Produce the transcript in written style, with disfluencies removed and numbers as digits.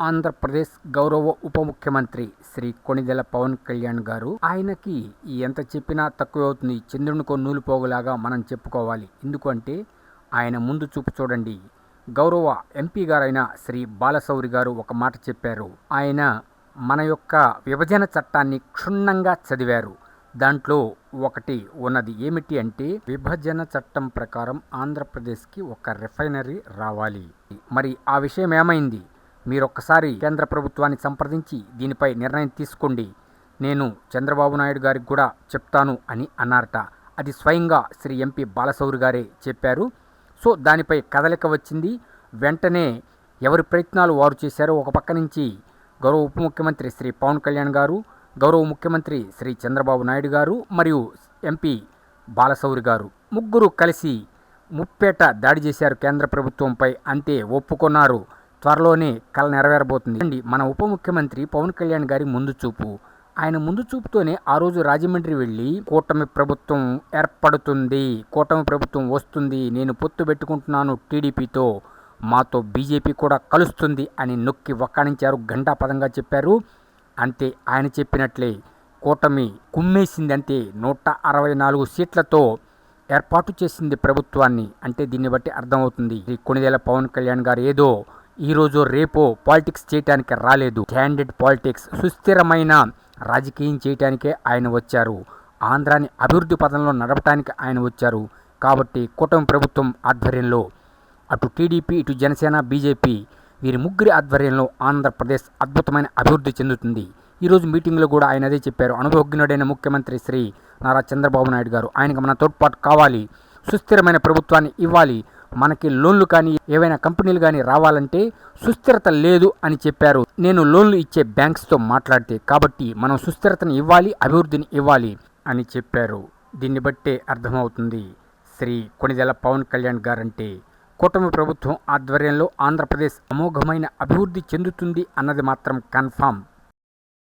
ఆంధ్రప్రదేశ్ గౌరవ ఉప ముఖ్యమంత్రి శ్రీ కొణిదెల పవన్ కళ్యాణ్ గారు, ఆయనకి ఎంత చెప్పినా తక్కువ అవుతుంది. చంద్రునికో నూలు పోగులాగా మనం చెప్పుకోవాలి. ఎందుకంటే ఆయన ముందు చూపు చూడండి. గౌరవ ఎంపీ గారైన శ్రీ బాలశౌరి గారు ఒక మాట చెప్పారు. ఆయన మన యొక్క విభజన చట్టాన్ని క్షుణ్ణంగా చదివారు. దాంట్లో ఒకటి ఉన్నది ఏమిటి అంటే, విభజన చట్టం ప్రకారం ఆంధ్రప్రదేశ్కి ఒక రిఫైనరీ రావాలి. మరి ఆ విషయం ఏమైంది? మీరొక్కసారి కేంద్ర ప్రభుత్వాన్ని సంప్రదించి దీనిపై నిర్ణయం తీసుకోండి, నేను చంద్రబాబు నాయుడు గారికి కూడా చెప్తాను అని అన్నారట. అది స్వయంగా శ్రీ ఎంపీ బాలశౌరి గారే చెప్పారు. సో దానిపై కదలిక వచ్చింది. వెంటనే ఎవరి ప్రయత్నాలు వారు చేశారో, ఒక పక్క నుంచి గౌరవ ఉప ముఖ్యమంత్రి శ్రీ పవన్ కళ్యాణ్ గారు, గౌరవ ముఖ్యమంత్రి శ్రీ చంద్రబాబు నాయుడు గారు మరియు ఎంపీ బాలశౌరి గారు ముగ్గురు కలిసి ముప్పేట దాడి చేశారు కేంద్ర ప్రభుత్వంపై. అంతే, ఒప్పుకున్నారు. త్వరలోనే కల నెరవేరబోతుంది. మన ఉప ముఖ్యమంత్రి పవన్ కళ్యాణ్ గారి ముందు చూపు, ఆయన ముందు చూపుతోనే ఆ రోజు రాజమండ్రి వెళ్ళి కూటమి ప్రభుత్వం ఏర్పడుతుంది, కూటమి ప్రభుత్వం వస్తుంది, నేను పొత్తు పెట్టుకుంటున్నాను టీడీపీతో, మాతో బీజేపీ కూడా కలుస్తుంది అని నొక్కి వక్కాణించారు, ఘంటాపదంగా చెప్పారు. అంతే, ఆయన చెప్పినట్లే కూటమి కుమ్మేసింది. అంతే, 164 సీట్లతో ఏర్పాటు చేసింది ప్రభుత్వాన్ని. అంటే దీన్ని బట్టి అర్థమవుతుంది, కొణిదెల పవన్ కళ్యాణ్ గారు ఏదో ఈరోజు రేపో పాలిటిక్స్ చేయటానికి రాలేదు. క్యాండిడేట్ పాలిటిక్స్, సుస్థిరమైన రాజకీయం చేయటానికే ఆయన వచ్చారు. ఆంధ్రాని అభివృద్ధి పదంలో నడపడానికి ఆయన వచ్చారు. కాబట్టి కూటమి ప్రభుత్వం ఆధ్వర్యంలో అటు టీడీపీ, ఇటు జనసేన, బీజేపీ వీరి ముగ్గురి ఆధ్వర్యంలో ఆంధ్రప్రదేశ్ అద్భుతమైన అభివృద్ధి చెందుతుంది. ఈరోజు మీటింగ్లో కూడా ఆయన అదే చెప్పారు. అనుభవజ్ఞుడైన ముఖ్యమంత్రి శ్రీ నారా చంద్రబాబు నాయుడు గారు, ఆయనకు మన తోడ్పాటు కావాలి, సుస్థిరమైన ప్రభుత్వాన్ని ఇవ్వాలి, మనకి లోన్లు కానీ ఏవైనా కంపెనీలు కానీ రావాలంటే సుస్థిరత లేదు అని చెప్పారు. నేను లోన్లు ఇచ్చే బ్యాంక్స్తో మాట్లాడితే, కాబట్టి మనం సుస్థిరతను ఇవ్వాలి, అభివృద్ధిని ఇవ్వాలి అని చెప్పారు. దీన్ని బట్టే అర్థమవుతుంది శ్రీ కొణిదెల పవన్ కళ్యాణ్ గారంటే కూటమి ప్రభుత్వం ఆధ్వర్యంలో ఆంధ్రప్రదేశ్ అమోఘమైన అభివృద్ధి చెందుతుంది అన్నది మాత్రం కన్ఫామ్.